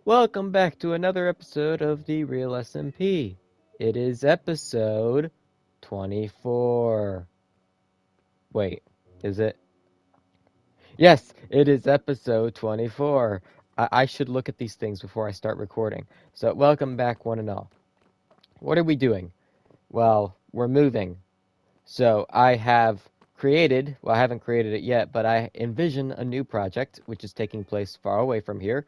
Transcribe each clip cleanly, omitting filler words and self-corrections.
Welcome back to another episode of the Realsmp. It is episode 24. Wait, is it? Yes, it is episode 24. I should look at these things before I start recording. So, welcome back, one and all. What are we doing? Well, we're moving. So, I haven't created it yet, but I envision a new project which is taking place far away from here.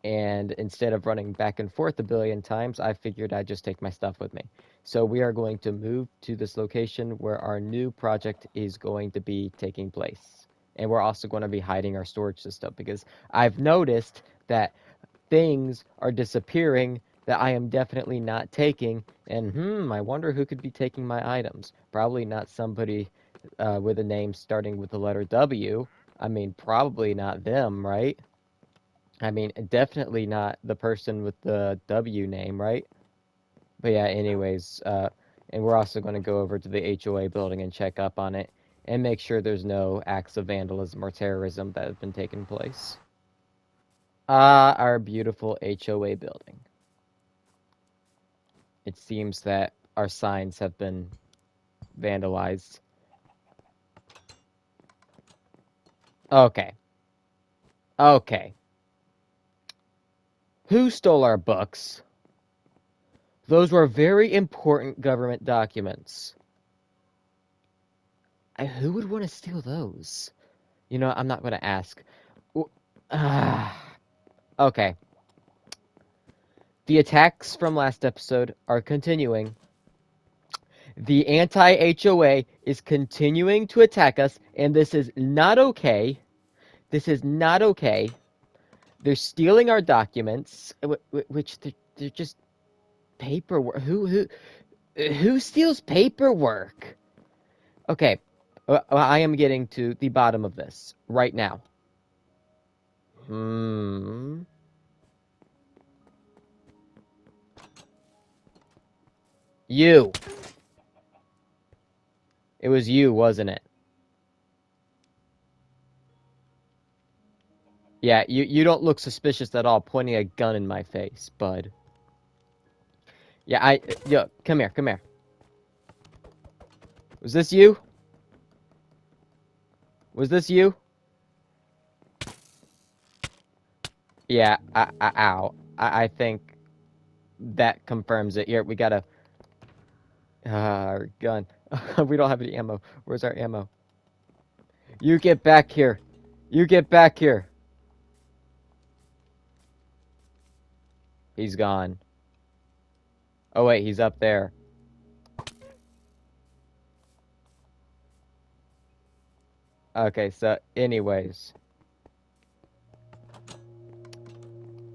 And instead of running back and forth a billion times, I figured I'd just take my stuff with me. So we are going to move to this location where our new project is going to be taking place. And we're also going to be hiding our storage system because I've noticed that things are disappearing that I am definitely not taking. And I wonder who could be taking my items. Probably not somebody with a name starting with the letter W. I mean, probably not them, right? I mean, definitely not the person with the W name, right? But yeah, anyways, and we're also going to go over to the HOA building and check up on it and make sure there's no acts of vandalism or terrorism that have been taking place. Ah, our beautiful HOA building. It seems that our signs have been vandalized. Okay. Okay. Who stole our books? Those were very important government documents. Who would want to steal those? You know, I'm not going to ask. Okay. The attacks from last episode are continuing. The anti-HOA is continuing to attack us, and this is not okay. This is not okay. They're stealing our documents, which they're just paperwork. Who steals paperwork? Okay, I am getting to the bottom of this right now. You. It was you, wasn't it? Yeah, you don't look suspicious at all pointing a gun in my face, bud. Yeah, yo, come here, come here. Was this you? Was this you? Yeah, ow. I think that confirms it. Here, we got our gun. We don't have any ammo. Where's our ammo? You get back here. You get back here. He's gone. Oh, wait, he's up there. Okay, so anyways.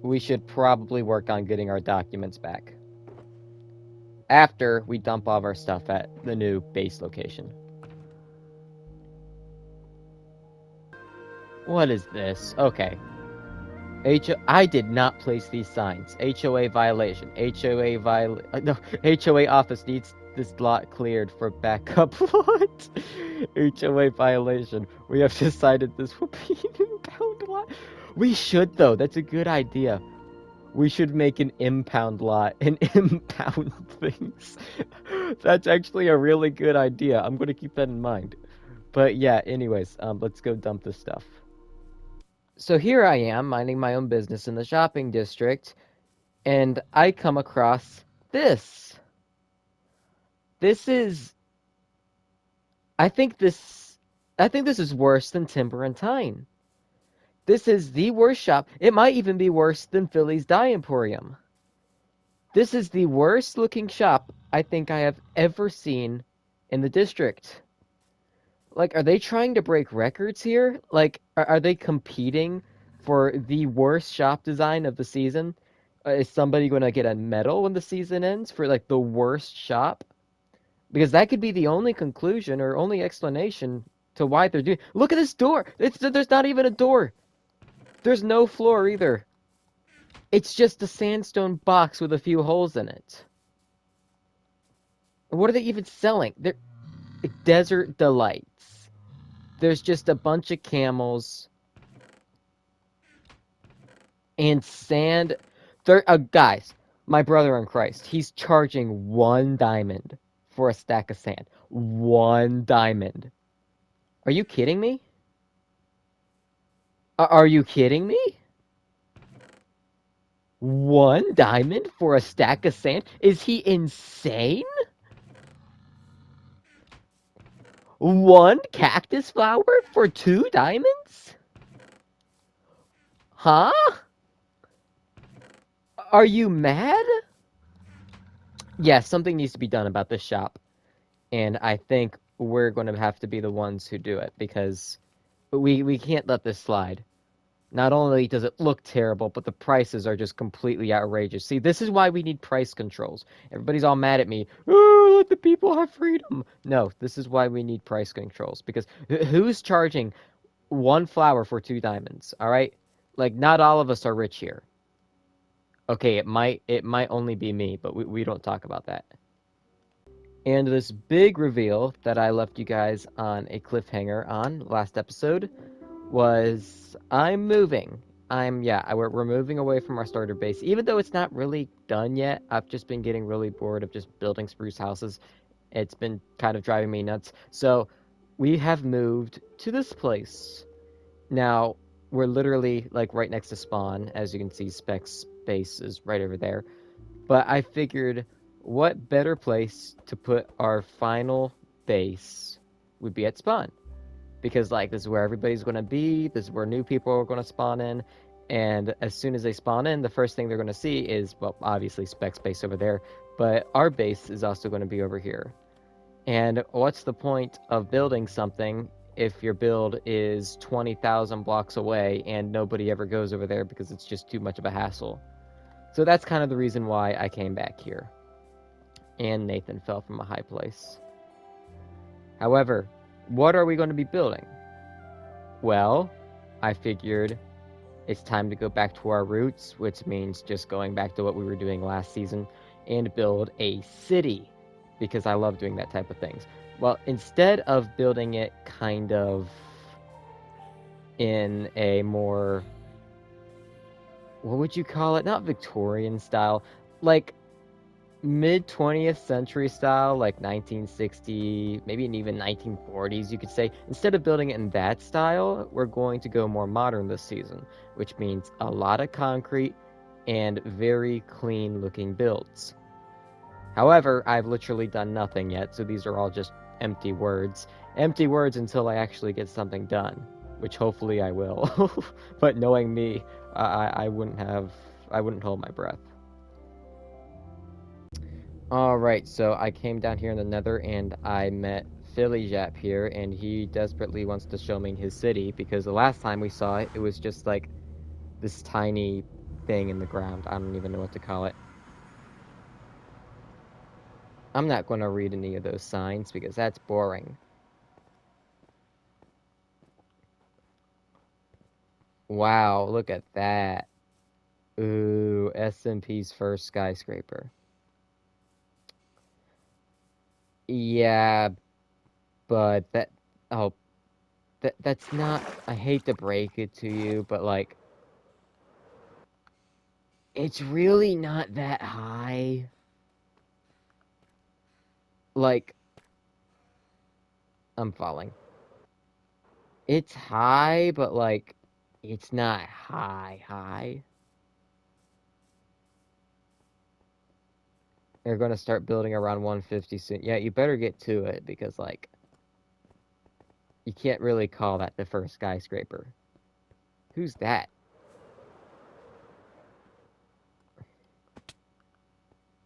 We should probably work on getting our documents back. After we dump all of our stuff at the new base location. What is this? Okay. I did not place these signs. HOA violation. No, HOA office needs this lot cleared for backup lot. HOA violation. We have decided this will be an impound lot. We should, though. That's a good idea. We should make an impound lot and impound things. That's actually a really good idea. I'm going to keep that in mind. But yeah, anyways, let's go dump this stuff. So here I am, minding my own business in the shopping district, and I come across this. This is... I think this... I think this is worse than Timber and Tine. This is the worst shop. It might even be worse than Philly's Dye Emporium. This is the worst looking shop I think I have ever seen in the district. Like, are they trying to break records here? Like, are they competing for the worst shop design of the season? Is somebody going to get a medal when the season ends for, like, the worst shop? Because that could be the only conclusion or only explanation to why they're doing... Look at this door! There's not even a door! There's no floor either. It's just a sandstone box with a few holes in it. What are they even selling? They're Desert Delights. There's just a bunch of camels and sand. Guys, my brother in Christ, he's charging 1 diamond for a stack of sand. 1 diamond. Are you kidding me? Are you kidding me? 1 diamond for a stack of sand? Is he insane? 1 cactus flower for 2 diamonds? Huh? Are you mad? Yeah, something needs to be done about this shop. And I think we're going to have to be the ones who do it because we can't let this slide. Not only does it look terrible, but the prices are just completely outrageous. See, this is why we need price controls. Everybody's all mad at me. Oh, let the people have freedom. No, this is why we need price controls. Because who's charging 1 flower for 2 diamonds? All right, like not all of us are rich here. Okay, it might only be me, but we don't talk about that. And this big reveal that I left you guys on a cliffhanger on last episode was I'm moving. We're moving away from our starter base. Even though it's not really done yet, I've just been getting really bored of just building spruce houses. It's been kind of driving me nuts. So we have moved to this place. Now, we're literally like right next to spawn. As you can see, Spec's base is right over there. But I figured what better place to put our final base would be at spawn because like this is where everybody's going to be, this is where new people are going to spawn in, and as soon as they spawn in, the first thing they're going to see is, well, obviously Spec's base over there, but our base is also going to be over here. And what's the point of building something if your build is 20,000 blocks away and nobody ever goes over there because it's just too much of a hassle? So that's kind of the reason why I came back here. And Nathan fell from a high place. However, what are we going to be building? Well, I figured it's time to go back to our roots, which means just going back to what we were doing last season and build a city because I love doing that type of things. Well, instead of building it kind of in a more, what would you call it? Not Victorian style, like mid 20th century style, like 1960, maybe even 1940s, you could say. Instead of building it in that style, we're going to go more modern this season, which means a lot of concrete and very clean looking builds. However, I've literally done nothing yet, so these are all just empty words. Empty words until I actually get something done, which hopefully I will. But knowing me, I wouldn't hold my breath. Alright, so I came down here in the Nether and I met Philly Jap here, and he desperately wants to show me his city because the last time we saw it, it was just like this tiny thing in the ground. I don't even know what to call it. I'm not going to read any of those signs because that's boring. Wow, look at that. Ooh, SMP's first skyscraper. Yeah, but oh, that's not, I hate to break it to you, but like, it's really not that high. Like, I'm falling. It's high, but like, it's not high. They're gonna start building around 150 soon. Yeah, you better get to it because like, you can't really call that the first skyscraper. Who's that?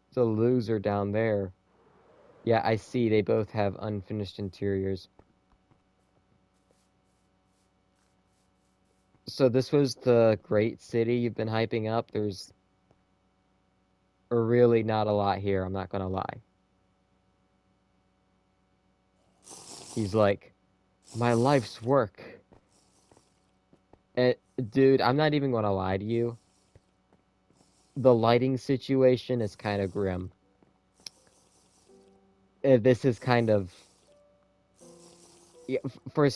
It's a loser down there. Yeah, I see. They both have unfinished interiors. So this was the great city you've been hyping up. There's really not a lot here, I'm not gonna lie. He's like, my life's work. And, dude, I'm not even gonna lie to you. The lighting situation is kind of grim. This is kind of, yeah, for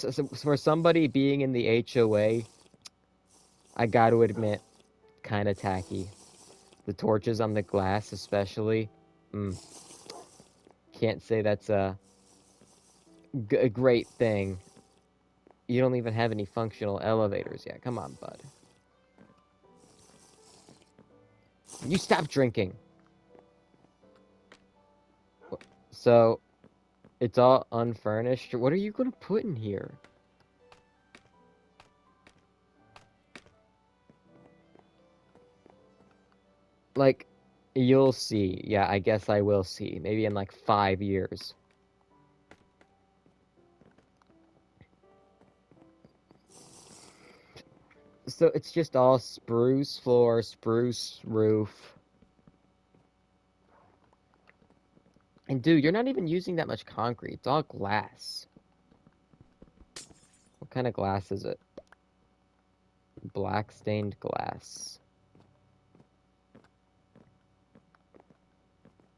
somebody being in the HOA, I got to admit, kind of tacky. The torches on the glass, especially. Can't say that's a great thing. You don't even have any functional elevators yet. Come on, bud. You stop drinking. So, it's all unfurnished. What are you gonna put in here? Like, you'll see. Yeah, I guess I will see. Maybe in like 5 years. So it's just all spruce floor, spruce roof. And dude, you're not even using that much concrete. It's all glass. What kind of glass is it? Black stained glass.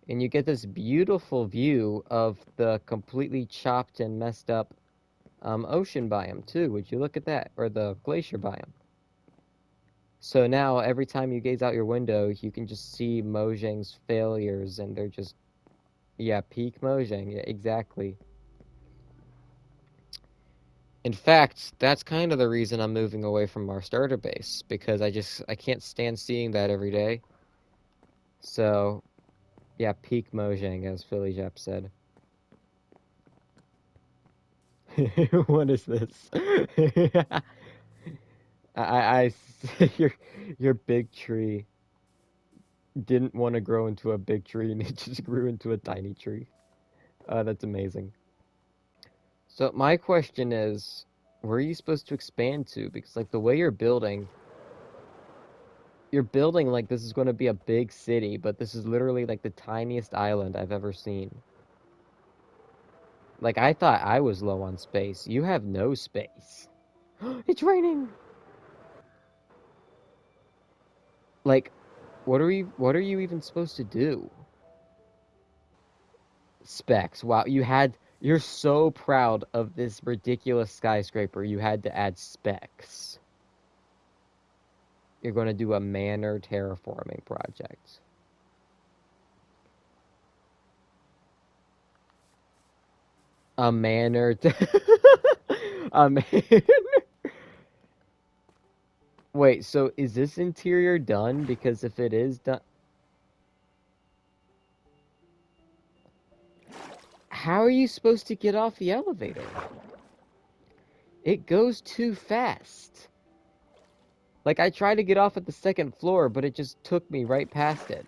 And you get this beautiful view of the completely chopped and messed up ocean biome too. Would you look at that? Or the glacier biome. So now every time you gaze out your window, you can just see Mojang's failures, and they're just, yeah, peak Mojang. Yeah, exactly. In fact, that's kind of the reason I'm moving away from our starter base, because I can't stand seeing that every day. So, yeah, peak Mojang, as Philly Jep said. What is this? I your your big tree didn't want to grow into a big tree and it just grew into a tiny tree. That's amazing. So my question is, where are you supposed to expand to? Because like the way you're building like this is going to be a big city, but this is literally like the tiniest island I've ever seen. Like I thought I was low on space. You have no space. It's raining. Like, what are you even supposed to do? Specs. Wow, you're so proud of this ridiculous skyscraper. You had to add specs. You're going to do a manor terraforming project. A manor. A manor. Wait, so is this interior done? Because if it is done, how are you supposed to get off the elevator? It goes too fast. Like, I tried to get off at the second floor, but it just took me right past it.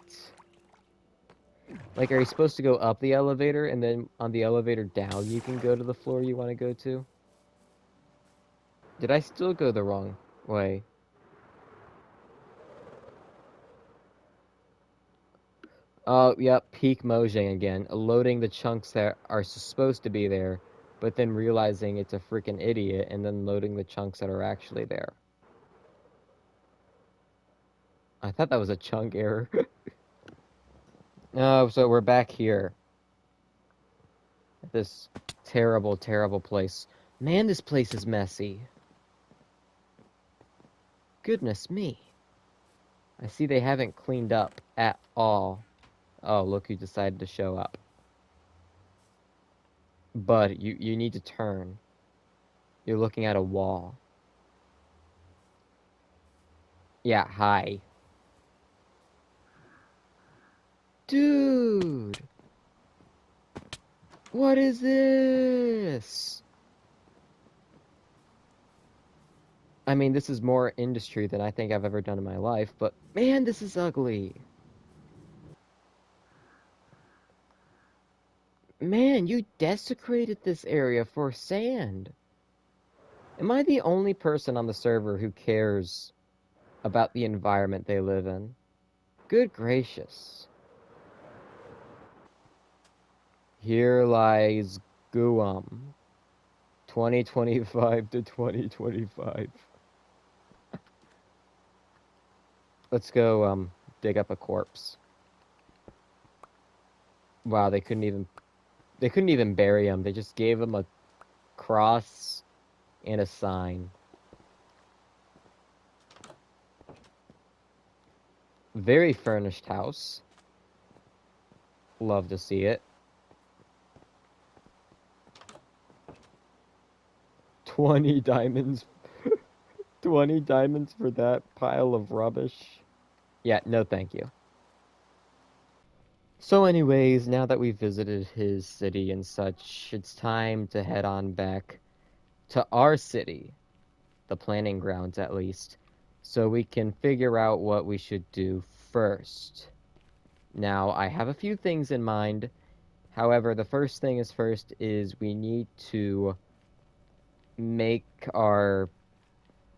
Like, are you supposed to go up the elevator, and then on the elevator down, you can go to the floor you want to go to? Did I still go the wrong way? Oh, yep, peak Mojang again. Loading the chunks that are supposed to be there, but then realizing it's a freaking idiot, and then loading the chunks that are actually there. I thought that was a chunk error. Oh, so we're back here. At this terrible, terrible place. Man, this place is messy. Goodness me. I see they haven't cleaned up at all. Oh, look who decided to show up. Bud, you need to turn. You're looking at a wall. Yeah, hi. Dude! What is this? I mean, this is more industry than I think I've ever done in my life, but man, this is ugly. Man, you desecrated this area for sand. Am I the only person on the server who cares about the environment they live in? Good gracious. Here lies Guam, 2025 to 2025. Let's go dig up a corpse. Wow, they couldn't even bury him. They just gave him a cross and a sign. Very furnished house. Love to see it. 20 diamonds. 20 diamonds for that pile of rubbish. Yeah, no thank you. So anyways, now that we've visited his city and such, it's time to head on back to our city, the planning grounds at least, so we can figure out what we should do first. Now, I have a few things in mind. However, the first thing is first is we need to make our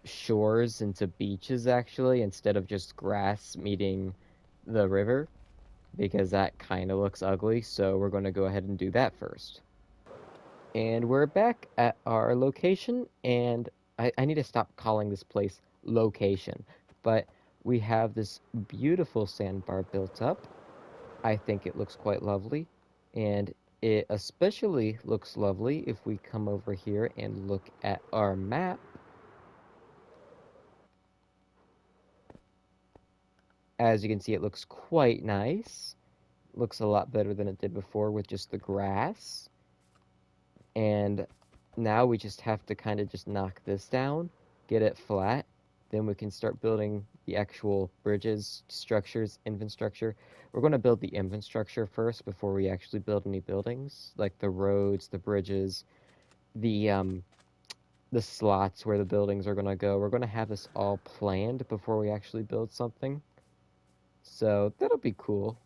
shores into beaches actually instead of just grass meeting the river because that kind of looks ugly. So we're going to go ahead and do that first. And we're back at our location, and I need to stop calling this place location, but we have this beautiful sandbar built up. I think it looks quite lovely, and it especially looks lovely if we come over here and look at our map. As you can see, it looks quite nice. Looks a lot better than it did before with just the grass. And now we just have to kind of just knock this down, get it flat. Then we can start building the actual bridges, structures, infrastructure. We're going to build the infrastructure first before we actually build any buildings, like the roads, the bridges, the slots where the buildings are going to go. We're going to have this all planned before we actually build something. So that'll be cool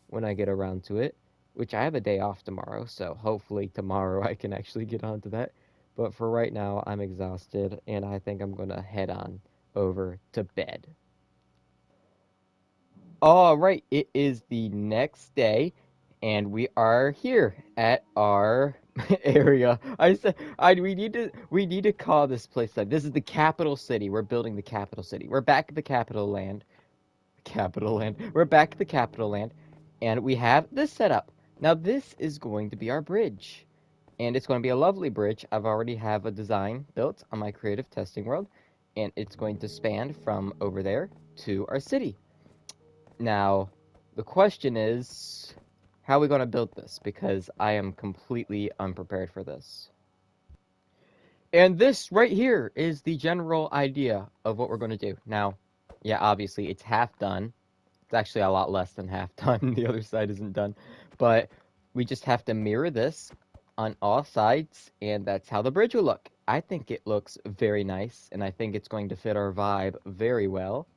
when I get around to it, which I have a day off tomorrow, so hopefully tomorrow I can actually get onto that. But for right now, I'm exhausted and I think I'm going to head on over to bed. All right, it is the next day and we are here at our area. I said we need to call this place like this is the capital city. We're building the capital city. We're back at the capital land. Capital Land. We're back to the Capital Land, and we have this set up. Now, this is going to be our bridge, and it's going to be a lovely bridge. I've already have a design built on my creative testing world, and it's going to span from over there to our city. Now, the question is, how are we going to build this? Because I am completely unprepared for this. And this right here is the general idea of what we're going to do. Now, yeah, obviously, it's half done. It's actually a lot less than half done. The other side isn't done. But we just have to mirror this on all sides, and that's how the bridge will look. I think it looks very nice, and I think it's going to fit our vibe very well.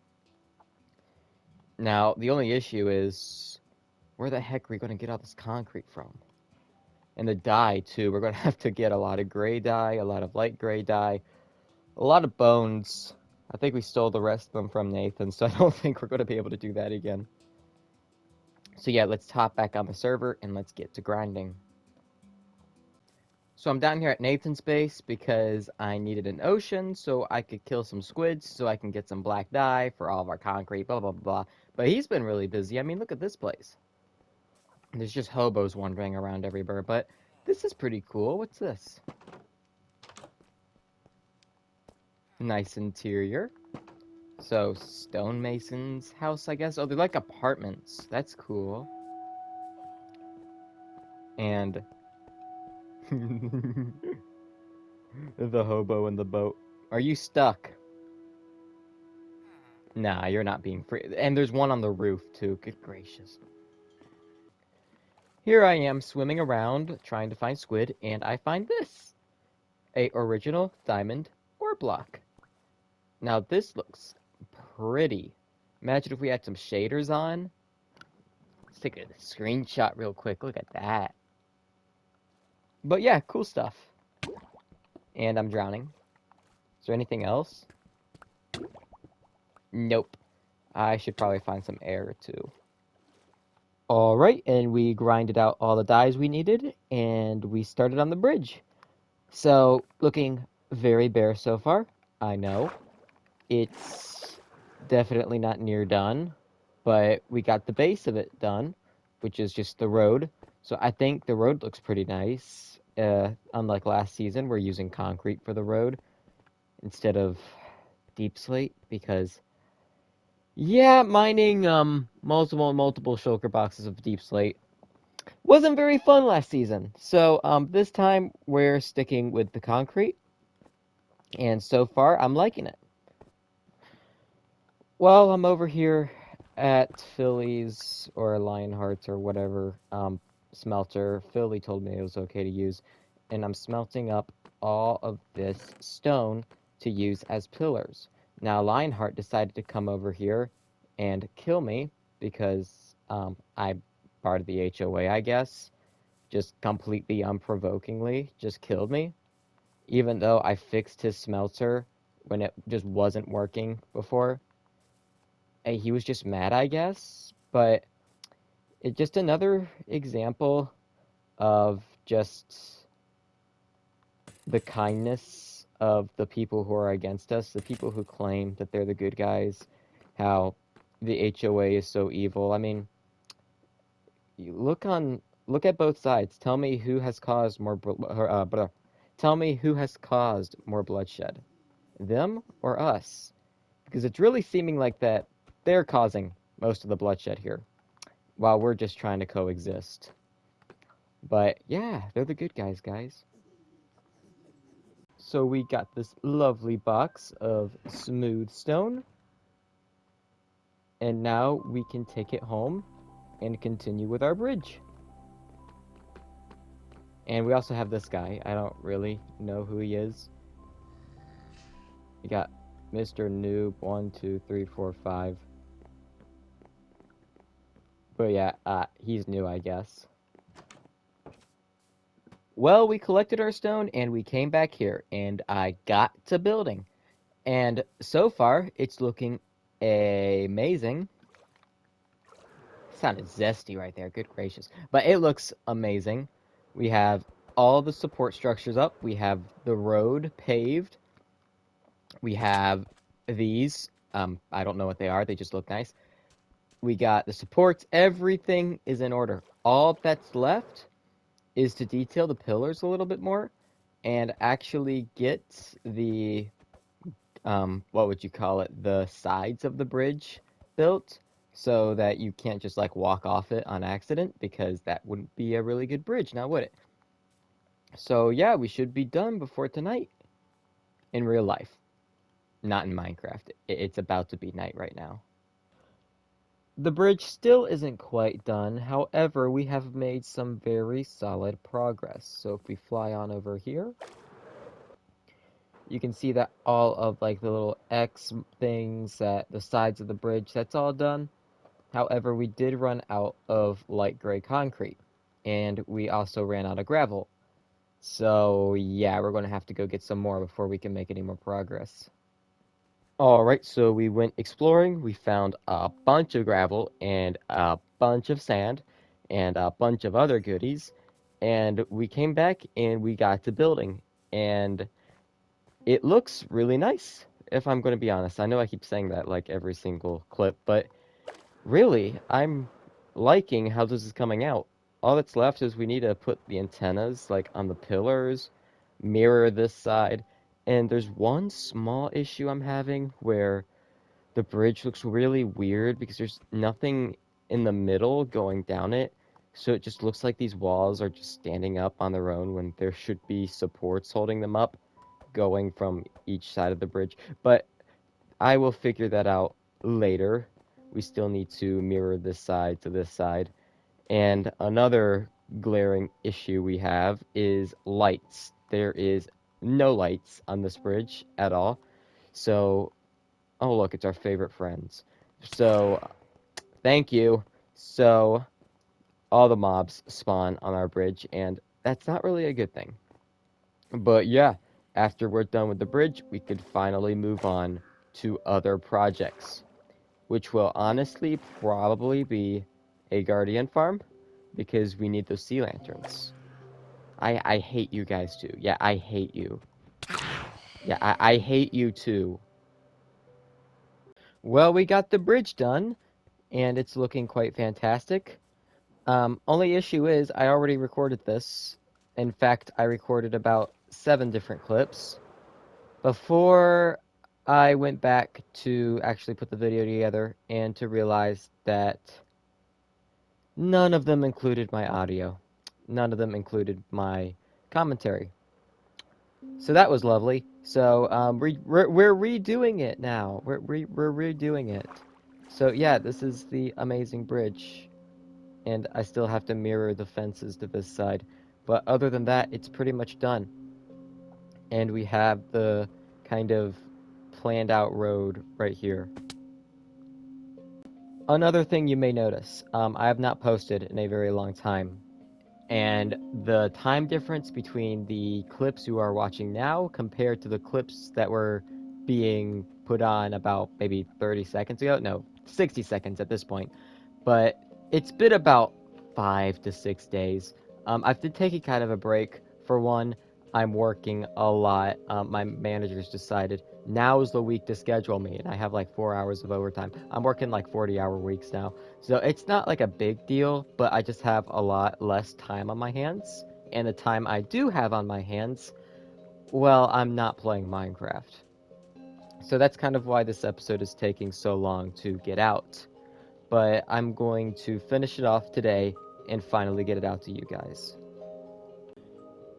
Now, the only issue is, where the heck are we going to get all this concrete from? And the dye, too. We're going to have to get a lot of gray dye, a lot of light gray dye, a lot of bones. I think we stole the rest of them from Nathan, so I don't think we're going to be able to do that again. So yeah, let's hop back on the server and let's get to grinding. So I'm down here at Nathan's base because I needed an ocean so I could kill some squids so I can get some black dye for all of our concrete, blah, blah, blah, blah. But he's been really busy. I mean, look at this place. There's just hobos wandering around everywhere, but this is pretty cool. What's this? Nice interior. So, stonemason's house, I guess. Oh, they're like apartments. That's cool. And the hobo in the boat. Are you stuck? Nah, you're not being free. And there's one on the roof, too. Good gracious. Here I am swimming around trying to find squid, and I find this. A original diamond ore block. Now this looks pretty. Imagine if we had some shaders on. Let's take a screenshot real quick. Look at that. But yeah, cool stuff. And I'm drowning. Is there anything else? Nope. I should probably find some air too. Alright, and we grinded out all the dyes we needed, and we started on the bridge. So, looking very bare so far, I know. It's definitely not near done, but we got the base of it done, which is just the road. So I think the road looks pretty nice. Unlike last season, we're using concrete for the road instead of deep slate because Yeah, mining multiple shulker boxes of deep slate wasn't very fun last season. So this time we're sticking with the concrete, and so far I'm liking it. Well, I'm over here at Philly's or Lionheart's or whatever smelter. Philly told me it was okay to use, and I'm smelting up all of this stone to use as pillars. Now Lionheart decided to come over here and kill me because I'm part of the HOA, I guess. Just completely unprovokingly just killed me, even though I fixed his smelter when it just wasn't working before. He was just mad, I guess. But it's just another example of just the kindness of the people who are against us, the people who claim that they're the good guys, how the HOA is so evil. I mean, you look at both sides. Tell me who has caused tell me who has caused more bloodshed, them or us? Because it's really seeming like that they're causing most of the bloodshed here, while we're just trying to coexist. But yeah, they're the good guys, guys. So we got this lovely box of smooth stone, and now we can take it home and continue with our bridge. And we also have this guy. I don't really know who he is. We got Mr. Noob 1, 2, 3, 4, 5. But yeah, he's new, I guess. Well, we collected our stone and we came back here, and I got to building. And so far, it's looking amazing. Sounded zesty right there. Good gracious. But it looks amazing. We have all the support structures up. We have the road paved. We have these. I don't know what they are. They just look nice. We got the supports. Everything is in order. All that's left is to detail the pillars a little bit more and actually get the what would you call it, the sides of the bridge built so that you can't just like walk off it on accident, because that wouldn't be a really good bridge now, would it? So yeah, we should be done before tonight in real life, not in Minecraft. It's about to be night right now. The bridge still isn't quite done. However, we have made some very solid progress. So if we fly on over here, you can see that all of like the little X things at the sides of the bridge, that's all done. However, we did run out of light gray concrete, and we also ran out of gravel. So yeah, we're going to have to go get some more before we can make any more progress. All right, so we went exploring. We found a bunch of gravel and a bunch of sand and a bunch of other goodies, and we came back and we got to building, and it looks really nice. If I'm going to be honest, I know I keep saying that like every single clip, but really, I'm liking how this is coming out. All that's left is we need to put the antennas like on the pillars, mirror this side, and there's one small issue I'm having where the bridge looks really weird because there's nothing in the middle going down it. So it just looks like these walls are just standing up on their own when there should be supports holding them up going from each side of the bridge. But I will figure that out later. We still need to mirror this side to this side. And another glaring issue we have is lights. There is no lights on this bridge at all. So, oh look, it's our favorite friends. So, thank you. So, all the mobs spawn on our bridge, and that's not really a good thing. But yeah, after we're done with the bridge, we could finally move on to other projects, which will honestly probably be a guardian farm because we need those sea lanterns. I hate you guys too. Yeah, I hate you. Yeah, I hate you too. Well, we got the bridge done, and it's looking quite fantastic. Only issue is I already recorded this. In fact, I recorded about 7 different clips before I went back to actually put the video together and to realize that none of them included my audio. None of them included my commentary. So that was lovely. So we're redoing it now. We're redoing it. So yeah, this is the amazing bridge, and I still have to mirror the fences to this side. But other than that, it's pretty much done. And we have the kind of planned out road right here. Another thing you may notice, I have not posted in a very long time, and the time difference between the clips you are watching now compared to the clips that were being put on about maybe 30 seconds ago, no, 60 seconds at this point, but it's been about 5 to 6 days. I've been taking kind of a break. For one, I'm working a lot. My managers decided now is the week to schedule me, and I have like 4 hours of overtime. I'm working like 40-hour weeks now, so it's not like a big deal, but I just have a lot less time on my hands, and the time I do have on my hands, well, I'm not playing Minecraft. So that's kind of why this episode is taking so long to get out, but I'm going to finish it off today and finally get it out to you guys.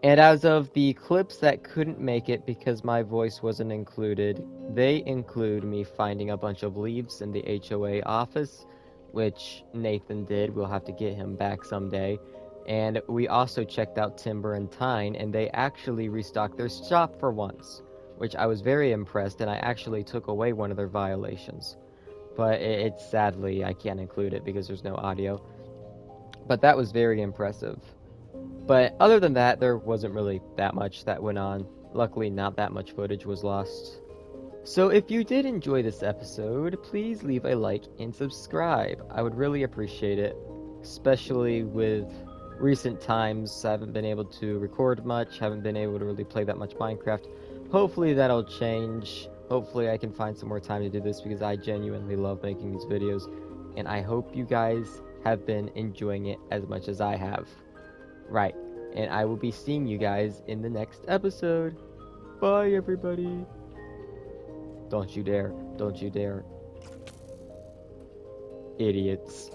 And as of the clips that couldn't make it because my voice wasn't included, they include me finding a bunch of leaves in the HOA office, which Nathan did. We'll have to get him back someday. And we also checked out Timber and Tine, and they actually restocked their shop for once, which I was very impressed, and I actually took away one of their violations. But it's sadly, I can't include it because there's no audio. But that was very impressive. But other than that, there wasn't really that much that went on. Luckily, not that much footage was lost. So if you did enjoy this episode, please leave a like and subscribe. I would really appreciate it, especially with recent times. I haven't been able to record much, haven't been able to really play that much Minecraft. Hopefully that'll change. Hopefully I can find some more time to do this because I genuinely love making these videos, and I hope you guys have been enjoying it as much as I have. Right. And I will be seeing you guys in the next episode. Bye, everybody. Don't you dare. Don't you dare. Idiots.